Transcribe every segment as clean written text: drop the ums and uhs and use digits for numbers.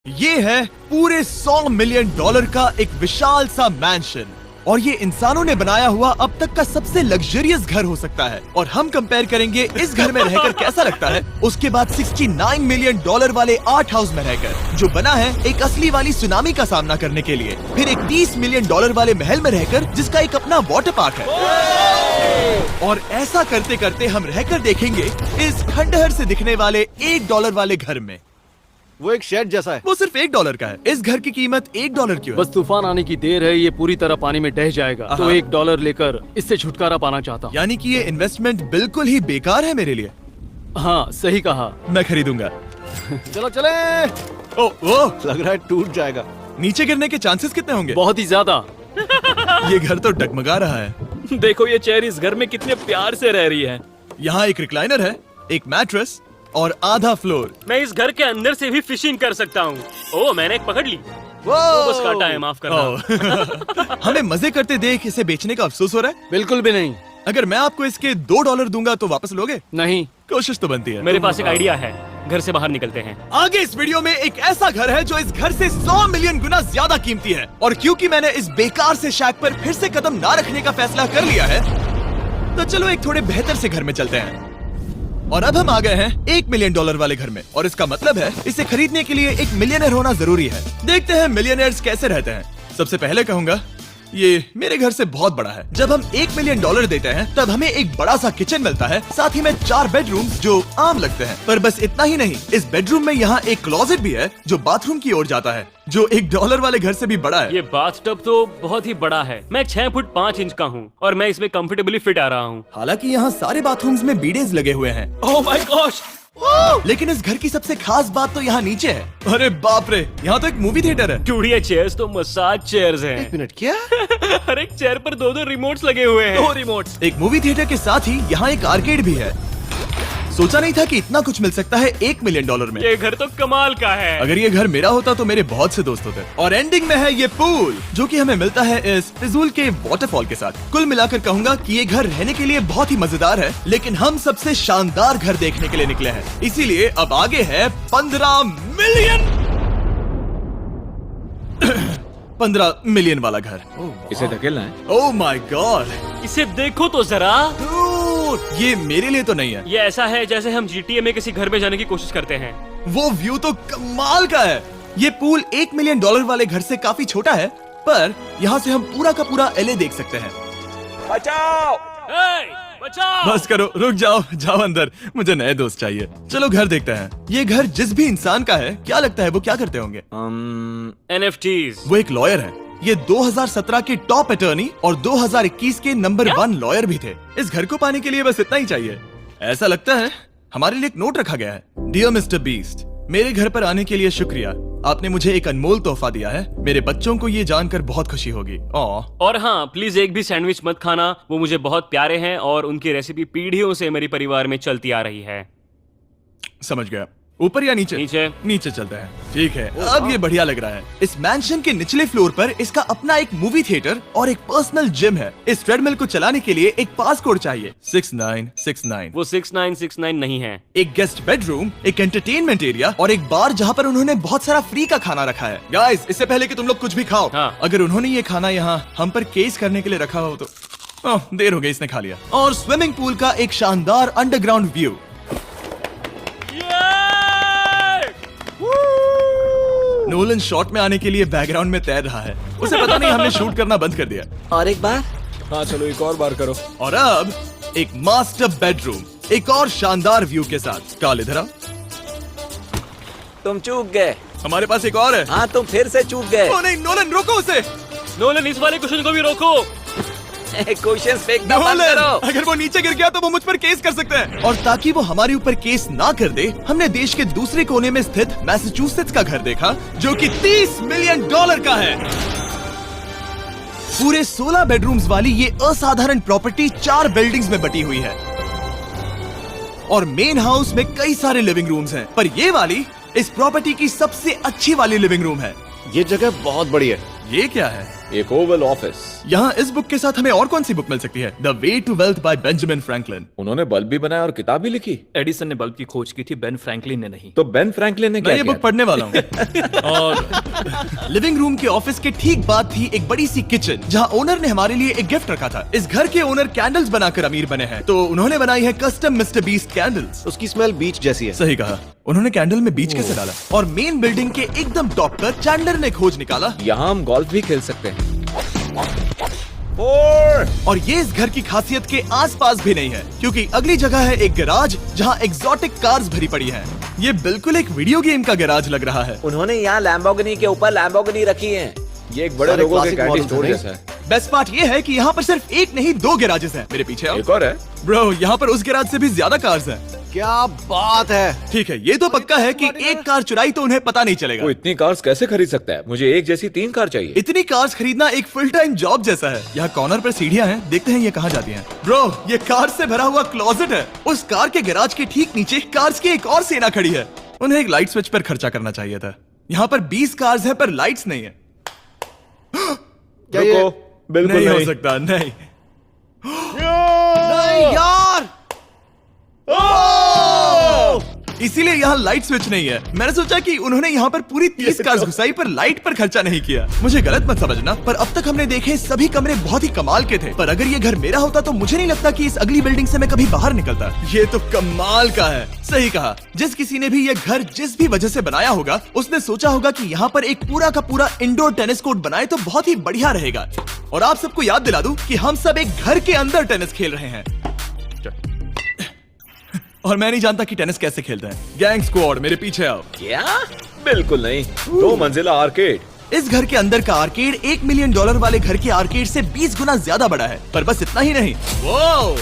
ये है पूरे $100 मिलियन का एक विशाल सा मैंशन और ये इंसानों ने बनाया हुआ अब तक का सबसे लग्जरियस घर हो सकता है। और हम कंपेयर करेंगे इस घर में रहकर कैसा लगता है उसके बाद $69 मिलियन वाले आर्ट हाउस में रहकर, जो बना है एक असली वाली सुनामी का सामना करने के लिए। फिर एक $30 मिलियन वाले महल में रहकर जिसका एक अपना वाटर पार्क है। और ऐसा करते करते हम रहकर देखेंगे इस खंडहर से दिखने वाले $1 वाले घर में। वो एक शेड जैसा है। वो सिर्फ $1 का है। इस घर की कीमत $1 क्यों है? बस तूफान आने की देर है, ये पूरी तरह पानी में ढह जाएगा, तो $1 लेकर इससे छुटकारा पाना चाहता हूँ। यानी कि ये इन्वेस्टमेंट बिल्कुल ही बेकार है मेरे लिए। हाँ सही कहा। मैं खरीदूंगा। चलो चले। ओ, लग रहा है टूट जाएगा। नीचे गिरने के चांसेस कितने होंगे? बहुत ही ज्यादा। ये घर तो डगमगा रहा है। देखो ये चेयर इस घर में कितने प्यार से रह रही है। यहाँ एक रिक्लाइनर है, एक मैट्रेस और आधा फ्लोर। मैं इस घर के अंदर से भी फिशिंग कर सकता हूँ। ओह मैंने एक पकड़ ली। वो बस काटा है, माफ करना। हमें मजे करते देख इसे बेचने का अफसोस हो रहा है? बिल्कुल भी नहीं। अगर मैं आपको इसके $2 दूंगा तो वापस लोगे? नहीं। कोशिश तो बनती है। मेरे पास एक आइडिया है, घर से बाहर निकलते हैं। आगे इस वीडियो में एक ऐसा घर है जो इस घर से 100 मिलियन गुना ज्यादा कीमती है। और क्योंकि मैंने इस बेकार से शैक पर फिर से कदम ना रखने का फैसला कर लिया है, तो चलो एक थोड़े बेहतर से घर में चलते हैं। और अब हम आ गए हैं $1 मिलियन वाले घर में। और इसका मतलब है इसे खरीदने के लिए एक मिलियनर होना जरूरी है। देखते हैं मिलियनर्स कैसे रहते हैं। सबसे पहले कहूंगा ये मेरे घर से बहुत बड़ा है। जब हम $1 मिलियन देते हैं तब हमें एक बड़ा सा किचन मिलता है, साथ ही में 4 बेडरूम जो आम लगते हैं। पर बस इतना ही नहीं, इस बेडरूम में यहाँ एक क्लोजेट भी है जो बाथरूम की ओर जाता है, जो $1 वाले घर से भी बड़ा है। ये बाथटब तो बहुत ही बड़ा है। मैं 6 फुट 5 इंच का हूँ और मैं इसमें कंफर्टेबली फिट आ रहा हूँ। हालांकि यहाँ सारे बाथरूम्स में बीडेज लगे हुए हैं। Oh my gosh! लेकिन इस घर की सबसे खास बात तो यहाँ नीचे है। अरे बाप रे, यहाँ तो एक मूवी थिएटर है। टूड, ये चेयर्स तो मसाज चेयर्स हैं। एक मिनट, क्या? हर एक चेयर पर 2-2 रिमोट्स लगे हुए हैं। 2 रिमोट्स। एक मूवी थिएटर के साथ ही यहाँ एक आर्केड भी है। सोचा नहीं था कि इतना कुछ मिल सकता है $1 मिलियन में। ये घर तो कमाल का है। अगर ये घर मेरा होता तो मेरे बहुत से दोस्त होते। और एंडिंग में है ये पूल, जो कि हमें मिलता है इस फिजूल के वाटरफॉल के साथ। कुल मिलाकर कहूंगा कि ये घर रहने के लिए बहुत ही मजेदार है, लेकिन हम सबसे शानदार घर देखने के लिए निकले हैं। इसीलिए अब आगे है 15 मिलियन वाला घर। इसे धकेलना है। ओह माय गॉड, इसे देखो तो जरा। ये मेरे लिए तो नहीं है। ये ऐसा है जैसे हम GTA में किसी घर में जाने की कोशिश करते हैं। वो व्यू तो कमाल का है। ये पूल $1 मिलियन वाले घर से काफी छोटा है, पर यहाँ से हम पूरा का पूरा LA देख सकते हैं। बचाओ! बचाओ! बस करो, रुक जाओ, जाओ अंदर, मुझे नए दोस्त चाहिए। चलो घर देखते हैं। ये घर जिस भी इंसान का है, क्या लगता है वो क्या करते होंगे? NFTs। वो एक लॉयर है। ये 2017 के टॉप अटर्नी और 2021 के नंबर 1 लॉयर भी थे। इस घर को पाने के लिए बस इतना ही चाहिए। ऐसा लगता है हमारे लिए एक नोट रखा गया है। डियर मिस्टर बीस्ट, मेरे घर पर आने के लिए शुक्रिया। आपने मुझे एक अनमोल तोहफा दिया है। मेरे बच्चों को ये जानकर बहुत खुशी होगी। और हाँ, प्लीज एक भी सैंडविच मत खाना, वो मुझे बहुत प्यारे हैं और उनकी रेसिपी पीढ़ियों से मेरे परिवार में चलती आ रही है। समझ गया। ऊपर या नीचे? नीचे। नीचे चलते हैं। ठीक है, अब ये बढ़िया लग रहा है। इस मैंशन के निचले फ्लोर पर इसका अपना एक मूवी थिएटर और एक पर्सनल जिम है। इस ट्रेडमिल को चलाने के लिए एक पास कोड चाहिए, 6969। वो 6969 नहीं है। एक गेस्ट बेडरूम, एक एंटरटेनमेंट एरिया और एक बार जहाँ पर उन्होंने बहुत सारा फ्री का खाना रखा है। गाइस, इससे पहले कि तुम लोग कुछ भी खाओ, हाँ। अगर उन्होंने ये खाना यहाँ हम पर केस करने के लिए रखा हो तो देर हो गई, इसने खा लिया। और स्विमिंग पूल का एक शानदार अंडरग्राउंड व्यू। नोलन शॉट में आने के लिए बैकग्राउंड में तैर रहा है। उसे पता नहीं हमने शूट करना बंद कर दिया। और एक बार। हाँ चलो एक और बार करो। और अब एक मास्टर बेडरूम, एक और शानदार व्यू के साथ। काल इधर आओ। तुम चूक गए। हमारे पास एक और है। हाँ तुम फिर से चूक गए। ओ नहीं, नोलन रोको उसे। नोलन, इस वाले क्वेश्चन को भी रोको। क्वेश्चन फेंकना बंद नोलन, करो। अगर वो नीचे गिर गया तो वो मुझ पर केस कर सकते हैं। और ताकि वो हमारे ऊपर केस ना कर दे, हमने देश के दूसरे कोने में स्थित मैसाचुसेट्स का घर देखा, जो कि $30 मिलियन का है। पूरे 16 बेडरूम्स वाली ये असाधारण प्रॉपर्टी 4 बिल्डिंग्स में बटी हुई है। और मेन हाउस में कई सारे लिविंग रूम्स हैं, पर ये वाली इस प्रॉपर्टी की सबसे अच्छी वाली लिविंग रूम है। ये जगह बहुत बड़ी है। ये क्या है? एक ओवल ऑफिस। यहाँ इस बुक के साथ हमें और कौन सी बुक मिल सकती है? The way to wealth by Benjamin Franklin. उन्होंने बल्ब भी बनाया और किताब भी लिखी। एडिसन ने बल्ब की खोज की थी, बेन फ्रैंकलिन ने नहीं। तो बेन फ्रैंकलिन ने मैं क्या ये किया? बुक पढ़ने वाला हूँ। और लिविंग रूम के ऑफिस के ठीक बाद थी एक बड़ी सी किचन, जहाँ ओनर ने हमारे लिए एक गिफ्ट रखा था। इस घर के ओनर कैंडल्स बनाकर अमीर बने हैं, तो उन्होंने बनाई है कस्टम मिस्टर बीस्ट कैंडल्स। उसकी स्मेल बीच जैसी है। सही कहा। उन्होंने कैंडल में बीच कैसे डाला? और मेन बिल्डिंग के एकदम टॉप पर चैंडलर ने खोज निकाला। यहाँ हम गोल्फ भी खेल सकते हैं। और ये इस घर की खासियत के आसपास भी नहीं है, क्योंकि अगली जगह है एक गैराज जहाँ एग्जॉटिक कार्स भरी पड़ी हैं। ये बिल्कुल एक वीडियो गेम का गैराज लग रहा है। उन्होंने यहाँ लैम्बोर्गिनी के ऊपर लैम्बोर्गिनी रखी है। ये एक बड़े सारे लोगों के classic कैंडी models स्टोर हैं, जैसा है। बेस्ट पार्ट ये है कि यहाँ पर सिर्फ एक नहीं 2 गैराजेस हैं। मेरे पीछे आओ। एक और है। ब्रो, यहाँ पर उस गैराज से भी ज्यादा कार्स हैं। क्या बात है। ठीक है, ये तो पक्का है कि एक कार चुराई तो उन्हें पता नहीं चलेगा। वो इतनी कार्स कैसे खरीद सकता है? मुझे एक जैसी 3 कार चाहिए। इतनी कार्स खरीदना एक फुल टाइम जॉब जैसा है। यहाँ कॉर्नर पर सीढ़ियाँ हैं, देखते हैं ये कहाँ जाती हैं। ब्रो, ये कार से भरा हुआ क्लोजेट है। उस कार के गैराज के ठीक नीचे कार्स की एक और सेना खड़ी है। उन्हें एक लाइट स्विच पर खर्चा करना चाहिए था। यहाँ पर 20 कार्स हैं पर लाइट्स नहीं है। क्या ये रुको, बिल्कुल नहीं हो नहीं। सकता, नहीं। नहीं यार। इसीलिए यहाँ लाइट स्विच नहीं है। मैंने सोचा कि उन्होंने यहाँ पर पूरी 30 कार्स घुसाई पर लाइट पर खर्चा नहीं किया। मुझे गलत मत समझना, पर अब तक हमने देखे सभी कमरे बहुत ही कमाल के थे। पर अगर ये घर मेरा होता तो मुझे नहीं लगता कि इस अगली बिल्डिंग से मैं कभी बाहर निकलता। ये तो कमाल का है। सही कहा। जिस किसी ने भी ये घर जिस भी वजह से बनाया होगा, उसने सोचा होगा कि यहाँ पर एक पूरा का पूरा इंडोर टेनिस कोर्ट बनाए तो बहुत ही बढ़िया रहेगा। और आप सबको याद दिला दूं कि हम सब एक घर के अंदर टेनिस खेल रहे हैं। और मैं नहीं जानता कि टेनिस कैसे खेलते हैं। गैंग स्क्वाड, मेरे पीछे आओ। क्या? बिल्कुल नहीं। 2 मंजिला आर्केड। इस घर के अंदर का आर्केड $1 मिलियन वाले घर के आर्केड से 20 गुना ज्यादा बड़ा है। पर बस इतना ही नहीं। वाओ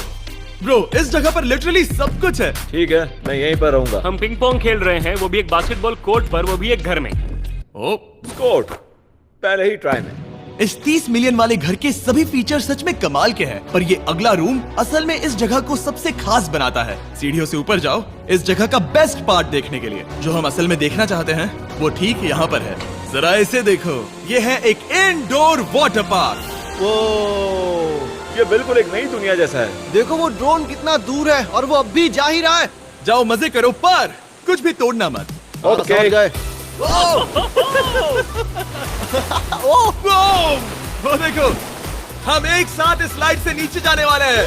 ब्रो, इस जगह पर लिटरली सब कुछ है। ठीक है, मैं यहीं पर रहूंगा। हम पिंग पोंग खेल रहे हैं, वो भी एक बास्केटबॉल कोर्ट पर, वो भी एक घर में। ओ, कोर्ट पहले ही ट्राई में। इस 30 मिलियन वाले घर के सभी फीचर सच में कमाल के हैं, पर ये अगला रूम असल में इस जगह को सबसे खास बनाता है। सीढ़ियों से ऊपर जाओ इस जगह का बेस्ट पार्ट देखने के लिए। जो हम असल में देखना चाहते हैं वो ठीक यहाँ पर है। जरा इसे देखो, ये है एक इंडोर वाटर पार्क। वो ये बिल्कुल एक नई दुनिया जैसा है। देखो वो ड्रोन कितना दूर है और वो अब भी जा ही रहा है। जाओ मजे करो, पर कुछ भी तोड़ना मत। ओके। समझ गए। वो देखो, हम एक साथ इस स्लाइड से नीचे जाने वाले हैं।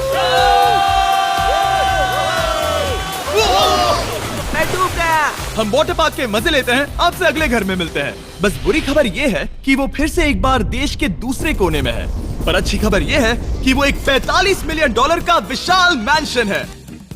मैं डूब गया। हम वाटर पार्क के मजे लेते हैं, आपसे अगले घर में मिलते हैं। बस बुरी खबर ये है कि वो फिर से एक बार देश के दूसरे कोने में है। पर अच्छी खबर ये है कि वो एक $45 मिलियन का विशाल मैंशन है।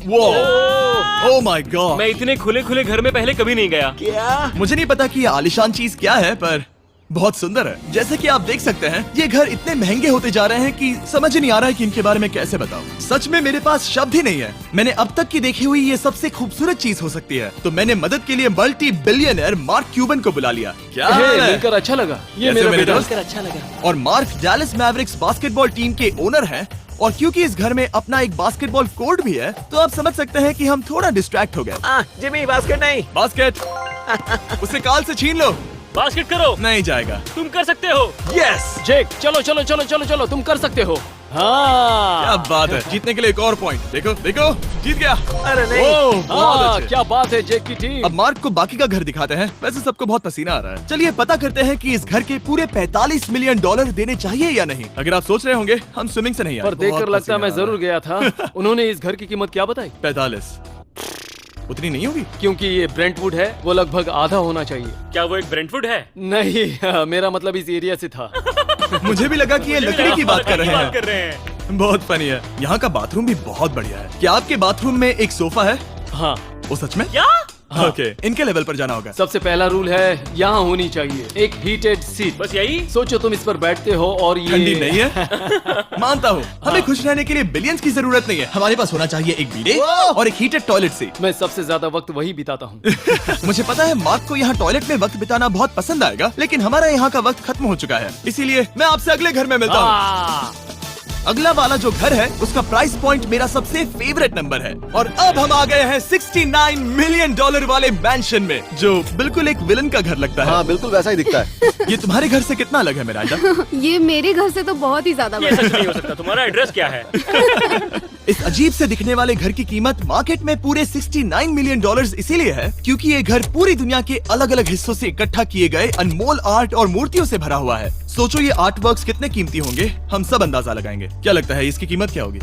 Oh my God. मैं इतने खुले खुले घर में पहले कभी नहीं गया। क्या? मुझे नहीं पता कि ये आलिशान चीज क्या है, पर बहुत सुंदर है। जैसे कि आप देख सकते हैं, ये घर इतने महंगे होते जा रहे हैं कि समझ नहीं आ रहा है कि इनके बारे में कैसे बताऊं। सच में मेरे पास शब्द ही नहीं है। मैंने अब तक की देखी हुई ये सबसे खूबसूरत चीज हो सकती है। तो मैंने मदद के लिए मल्टी बिलियनर मार्क क्यूबन को बुला लिया। क्या हे, हाल है? मिलकर अच्छा लगा। ये कैसे मेरा मेरे बेटा। दोस्त? अच्छा लगा। और mark Dallas Mavericks basketball team के ओनर हैं। और क्योंकि इस घर में अपना एक बास्केटबॉल कोर्ट भी है, तो आप समझ सकते हैं कि हम थोड़ा डिस्ट्रैक्ट हो गए। जिमी बास्केट नहीं। बास्केट उसे काल से छीन लो। बास्केट करो। नहीं जाएगा। तुम कर सकते हो। यस, जेक, चलो चलो चलो चलो चलो, तुम कर सकते हो। हाँ क्या बात है। जीतने के लिए एक और पॉइंट। देखो देखो, जीत गया। अरे नहीं। ओह, बहुत हाँ, अच्छे। क्या बात है जेक की टीम। अब मार्क को बाकी का घर दिखाते हैं। वैसे सबको बहुत पसीना आ रहा है। चलिए पता करते हैं कि इस घर के पूरे $45 मिलियन देने चाहिए या नहीं। अगर आप सोच रहे होंगे हम स्विमिंग से नहीं आए, पर देखकर बहुत लगता है मैं पसीना आ जरूर गया था। उन्होंने इस घर की कीमत क्या बताई? रहा है। 45 उतनी नहीं होगी। क्योंकि ये ब्रेंटवुड है, वो लगभग आधा होना चाहिए। क्या वो एक ब्रेंटवुड है? नहीं, मेरा मतलब इस एरिया से था। मुझे भी लगा कि ये लकड़ी की बात कर रहे बात कर हैं। रहे हैं। बहुत फनी है। यहाँ का बाथरूम भी बहुत बढ़िया है। क्या आपके बाथरूम में एक सोफा है? हाँ, वो सच में? क्या? ओके, इनके लेवल पर जाना होगा। सबसे पहला रूल है यहाँ होनी चाहिए एक हीटेड सीट। बस यही? सोचो तुम इस पर बैठते हो और ये ठंडी नहीं है। मानता हूँ, हमें खुश रहने के लिए बिलियंस की जरूरत नहीं है। हमारे पास होना चाहिए एक बीडे और एक हीटेड टॉयलेट सीट। मैं सबसे ज्यादा वक्त वही बिताता हूँ। मुझे पता है मार्क को यहाँ टॉयलेट में वक्त बिताना बहुत पसंद आएगा, लेकिन हमारा यहाँ का वक्त खत्म हो चुका है। इसीलिए मैं आपसे अगले घर में मिलता हूँ। अगला वाला जो घर है उसका प्राइस पॉइंट मेरा सबसे फेवरेट नंबर है। और अब हम आ गए हैं $69 मिलियन वाले मैंशन में, जो बिल्कुल एक विलन का घर लगता है। हाँ बिल्कुल वैसा ही दिखता है। ये तुम्हारे घर से कितना अलग है मिरांडा? ये मेरे घर से तो बहुत ही ज्यादा ये बड़ा सच नहीं हो सकता। तुम्हारा एड्रेस क्या है? इस अजीब से दिखने वाले घर की कीमत मार्केट में पूरे 69 मिलियन डॉलर्स इसीलिए है क्योंकि ये घर पूरी दुनिया के अलग अलग हिस्सों से इकट्ठा किए गए अनमोल आर्ट और मूर्तियों से भरा हुआ है। सोचो ये आर्ट वर्क्स कितने कीमती होंगे, हम सब अंदाजा लगाएंगे। क्या लगता है इसकी कीमत क्या होगी?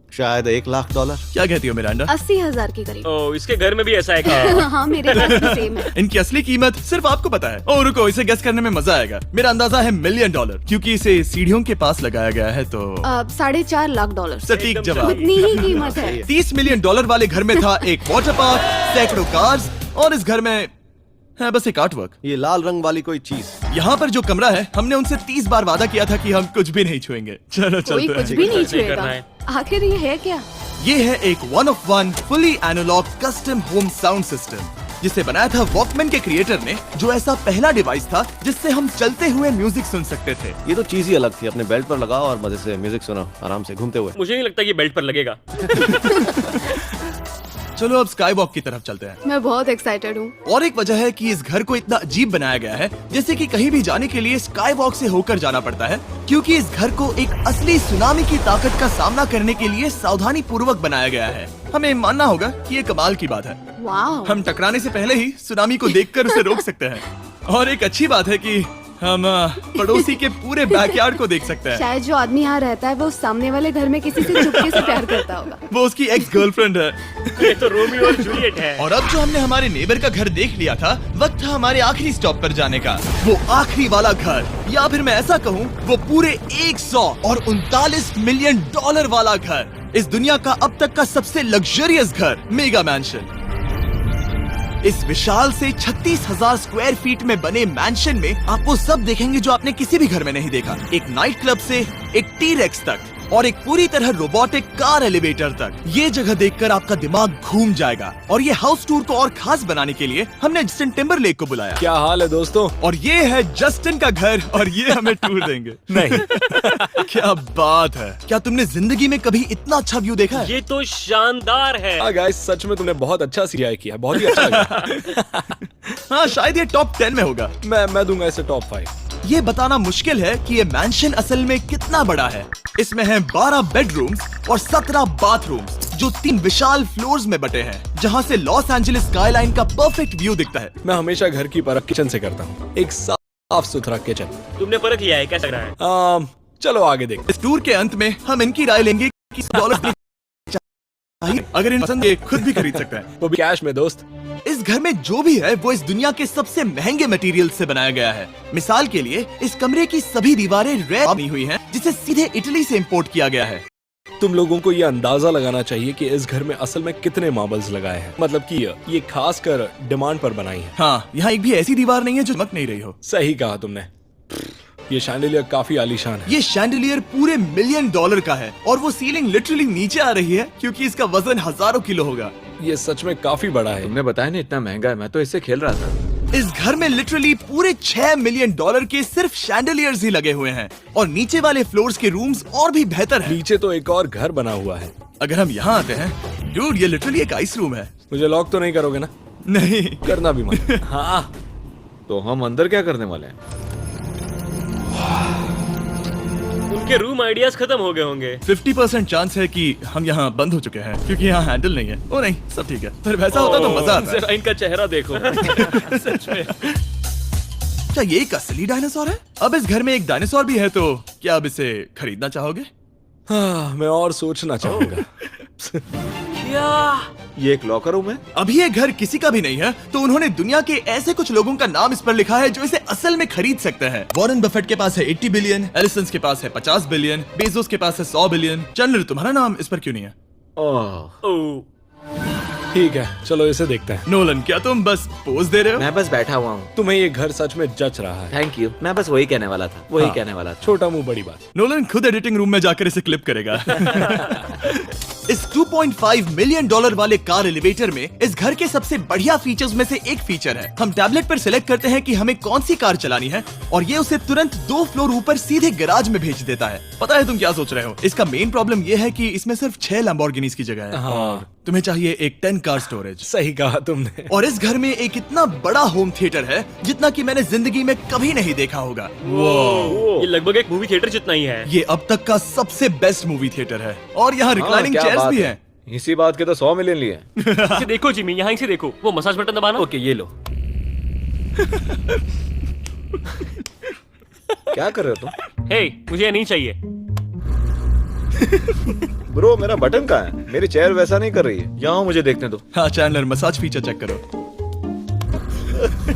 शायद $1 लाख। क्या कहती हो मिरांडा? 80,000 के करीब। ओ, इसके घर में भी ऐसा है क्या? हाँ, मेरे घर भी सेम है। इनकी असली कीमत सिर्फ आपको पता है। ओ रुको, इसे गेस करने में मजा आएगा। मेरा अंदाजा है $1 मिलियन क्योंकि इसे सीढ़ियों के पास लगाया गया है तो। $4.5 लाख। सटीक जवाब। उतनी ही कीमत है। $30 मिलियन वाले घर में था एक वाटर पार्क, सैकड़ों कार्स और इस घर में है बस एक आर्ट वर्क। ये लाल रंग वाली कोई चीज। यहाँ पर जो कमरा है, हमने उनसे 30 बार वादा किया था कि हम कुछ भी नहीं छुएंगे। चलो कोई चलते कुछ हैं। भी नहीं नहीं छुएगा। करना है। आखिर ये है क्या? ये है एक 1 of 1 fully analogue custom home sound system जिसे बनाया था वॉकमैन के क्रिएटर ने, जो ऐसा पहला डिवाइस था जिससे हम चलते हुए म्यूजिक सुन सकते थे। ये तो चीज ही अलग थी। अपने बेल्ट पर लगाओ और मजे से म्यूजिक सुनो आराम से घूमते हुए। मुझे नहीं लगता कि बेल्ट पर लगेगा। चलो अब स्काई वॉक की तरफ चलते हैं। मैं बहुत एक्साइटेड हूँ। और एक वजह है कि इस घर को इतना अजीब बनाया गया है, जैसे कि कहीं भी जाने के लिए स्काई वॉक से होकर जाना पड़ता है, क्योंकि इस घर को एक असली सुनामी की ताकत का सामना करने के लिए सावधानी पूर्वक बनाया गया है। हमें मानना होगा कि ये कमाल की बात है। वाह। हम टकराने से पहले ही सुनामी को देखकर उसे रोक सकते हैं। और एक अच्छी बात है कि हम पड़ोसी के पूरे बैकयार्ड को देख सकते हैं। शायद जो आदमी यहाँ रहता है वो उस सामने वाले घर में किसी से चुपके से प्यार करता होगा। वो उसकी एक्स गर्लफ्रेंड है। ये तो रोमियो और जूलियट है। और अब जो हमने हमारे नेबर का घर देख लिया था, वक्त था हमारे आखिरी स्टॉप पर जाने का। वो आखिरी वाला घर, या फिर मैं ऐसा कहूँ, वो पूरे 139 मिलियन डॉलर वाला घर। इस दुनिया का अब तक का सबसे लग्जरियस घर, मेगा मैंशन। इस विशाल से 36,000 स्क्वायर फीट में बने मैंशन में आप वो सब देखेंगे जो आपने किसी भी घर में नहीं देखा। एक नाइट क्लब से एक टी-रेक्स तक और एक पूरी तरह रोबोटिक कार एलिवेटर तक। ये जगह देखकर आपका दिमाग घूम जाएगा। और ये हाउस टूर को और खास बनाने के लिए हमने जस्टिन टिम्बरलेक को बुलाया। क्या हाल है दोस्तों? और ये है जस्टिन का घर और ये हमें टूर देंगे। नहीं। क्या बात है! क्या तुमने जिंदगी में कभी इतना अच्छा व्यू देखा है? ये तो शानदार है। हाँ गाइस, सच में तुमने बहुत अच्छा सीआई किया, बहुत ही अच्छा लगा। हाँ, शायद ये टॉप 10 में होगा। मैं दूंगा इसे टॉप 5। ये बताना मुश्किल है कि ये मैंशन असल में कितना बड़ा है। इसमें है 12 बेडरूम्स और 17 बाथरूम्स जो 3 विशाल फ्लोर्स में बटे हैं, जहाँ से लॉस एंजलिस स्काईलाइन का परफेक्ट व्यू दिखता है। मैं हमेशा घर की परख किचन से करता हूँ। एक साफ सुथरा किचन। तुमने परख लिया है, कैसा लग रहा है? चलो आगे देखते। इस टूर के अंत में हम इनकी राय लेंगे कि $1 चाहिए। अगर इन पसंद ये खुद भी खरीद सकते हैं। वो भी कैश में दोस्त। इस घर में जो भी है वो इस दुनिया के सबसे महंगे मटेरियल से बनाया गया है। मिसाल के लिए इस कमरे की सभी दीवारें रेड बनी हुई हैं, जिसे सीधे इटली से इंपोर्ट किया गया है। तुम लोगों को ये अंदाजा लगाना चाहिए कि इस घर में असल में कितने मार्बल्स लगाए हैं। मतलब कि ये खास कर डिमांड पर बनाई है। हाँ, यहाँ एक भी ऐसी दीवार नहीं है जो चमक नहीं रही हो। सही कहा तुमने। ये शैंडिलियर काफी आलीशान है। ये शैंडिलियर पूरे $1 मिलियन का है और वो सीलिंग लिटरली नीचे आ रही है क्योंकि इसका वजन हजारों किलो होगा। ये सच में काफी बड़ा है। तुमने बताया ना इतना महंगा है, मैं तो इससे खेल रहा था। इस घर में लिटरली पूरे $6 मिलियन के सिर्फ शैंडिलियर्स ही लगे हुए हैं और नीचे वाले फ्लोर्स के रूम्स और भी बेहतर हैं। नीचे तो एक और घर बना हुआ है। अगर हम यहाँ आते हैं, डूड, ये लिटरली एक आइस रूम है। मुझे लॉक तो नहीं करोगे ना? नहीं करना भी मत। हाँ, तो हम अंदर क्या करने वाले हैं? उनके रूम आइडियाज खत्म हो गए होंगे। 50% चांस है कि हम यहाँ बंद हो चुके हैं क्योंकि यहाँ हैंडल नहीं है। ओ नहीं, सब ठीक है। पर वैसा होता तो मजा आता। जरा इनका चेहरा देखो। सच में। क्या ये एक असली डायनासोर है? अब इस घर में एक डायनासोर भी है, तो क्या अब इसे खरीदना चाहोगे? हाँ, मैं और सोचना चाहूंगा। ये एक लॉकर रूम है? अभी ये घर किसी का भी नहीं है, तो उन्होंने दुनिया के ऐसे कुछ लोगों का नाम इस पर लिखा है जो इसे असल में खरीद सकते हैं। वॉरेन बफेट के पास है 80 बिलियन, एलिसन के पास है 50 बिलियन, बेजोस के पास है 100 बिलियन। चंद्र, तुम्हारा नाम इस पर क्यों नहीं है? ओह, ठीक है, चलो इसे देखते हैं। नोलन, क्या तुम बस पोज दे रहे हो? मैं बस बैठा हुआ हूँ। तुम्हें ये घर सच में जच रहा है। Thank you. मैं बस वही कहने वाला था, वही हाँ। कहने वाला था। छोटा मुंह बड़ी बात। नोलन खुद एडिटिंग रूम में जाकर इसे क्लिप करेगा। इस $2.5 मिलियन वाले कार एलिवेटर में इस घर के सबसे बढ़िया फीचर्स में से एक फीचर है। हम टैबलेट पर सिलेक्ट करते हैं कि हमें कौन सी कार चलानी है और ये उसे तुरंत 2 फ्लोर ऊपर सीधे गैराज में भेज देता है। पता है तुम क्या सोच रहे हो? इसका मेन प्रॉब्लम ये है कि इसमें सिर्फ 6 लैम्बोर्गिनीज की जगह है। हाँ। तुम्हें चाहिए एक 10 कार स्टोरेज, सही कहा तुमने। और इस घर में एक इतना बड़ा होम थिएटर है जितना कि मैंने जिंदगी में कभी नहीं देखा होगा। ये लगभग एक मूवी थिएटर जितना ही है। ये अब तक का सबसे बेस्ट मूवी थिएटर है, और यहाँ रिक्लाइनिंग क्या चेयर्स बात भी है। हैं। इसी बात के तो 100 मिलियन लिए हैं। इसे देखो जिमी, यहाँ इसे देखो, वो मसाज बटन दबाना। ओके ये लो। क्या कर रहे हो तुम? हे, मुझे ये नहीं चाहिए। ब्रो मेरा बटन कहाँ है? मेरी चेयर वैसा नहीं कर रही है। यहाँ मुझे देखने दो। हाँ चैंडलर, मसाज फीचर चेक करो।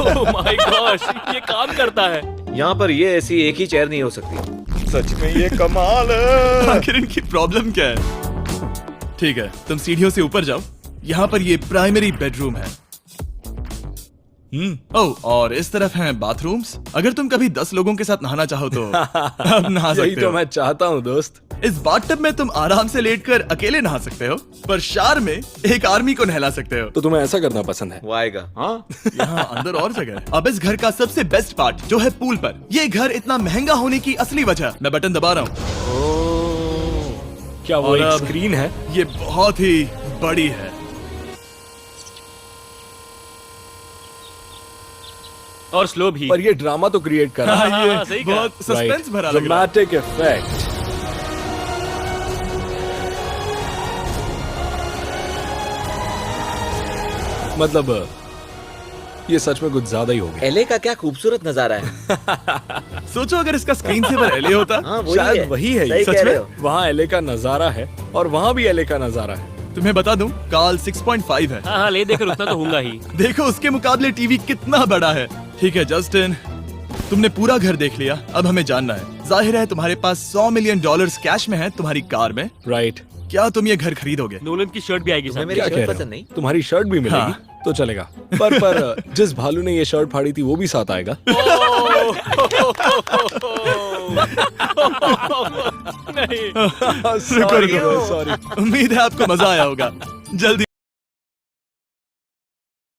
ओह माय गॉश, ये काम करता है। यहाँ पर ये ऐसी एक ही चेयर नहीं हो सकती। सच में ये कमाल है। आखिर इनकी प्रॉब्लम क्या है? ठीक है, तुम सीढ़ियों से ऊपर जाओ। यहाँ पर ये प्राइमरी बेडरूम है। ओह, और इस तरफ हैं बाथरूम्स। अगर तुम कभी 10 लोगों के साथ नहाना चाहो तो अब नहा यही सकते तो हो। मैं चाहता हूँ दोस्त। इस बाथटब में तुम आराम से लेटकर अकेले नहा सकते हो, पर शार में एक आर्मी को नहला सकते हो। तो तुम्हें ऐसा करना पसंद है? वो आएगा। हाँ यहाँ अंदर और जगह है। अब इस घर का सबसे बेस्ट पार्ट जो है पूल पर। ये घर इतना महंगा होने की असली वजह, मैं बटन दबा रहा हूँ, क्या वो और एक अब- स्क्रीन है? ये बहुत ही बड़ी है। और स्लो भी। पर ये ड्रामा तो क्रिएट कर रहा है। हाँ, ये सही कहा। बहुत सस्पेंस भरा लग रहा है। Dramatic effect. मतलब ये सच में कुछ ज्यादा ही हो गया। एलए का क्या खूबसूरत नजारा है। सोचो अगर इसका स्क्रीन सेवर एलए होता। हाँ वही शायद है। वही है ये। सही सच कह रहे में? हो। वहाँ एलए का नजारा है और वहाँ भी एलए का नजारा है। तुम्हें बता दूं, काल 6.5 है। हाँ हाँ, ले देकर उतना तो होगा ही। देखो उसके मुकाबले टीवी कितना बड़ा है। ठीक है जस्टिन, तुमने पूरा घर देख लिया, अब हमें जानना है। जाहिर है तुम्हारे पास $100 मिलियन कैश में है तुम्हारी कार में। राइट। क्या तुम ये घर खरीदोगे? नोलन की शर्ट भी आएगी तुम्हें साथ। मेरी क्या कह शर्ट रहे पसंद हो? नहीं? तुम्हारी शर्ट भी मिलेगी हाँ। तो चलेगा। पर जिस भालू ने ये शर्ट फाड़ी थी वो भी साथ आएगा। रुको, रुको। सॉरी। उम्मीद है आपको मजा आया होगा। जल्दी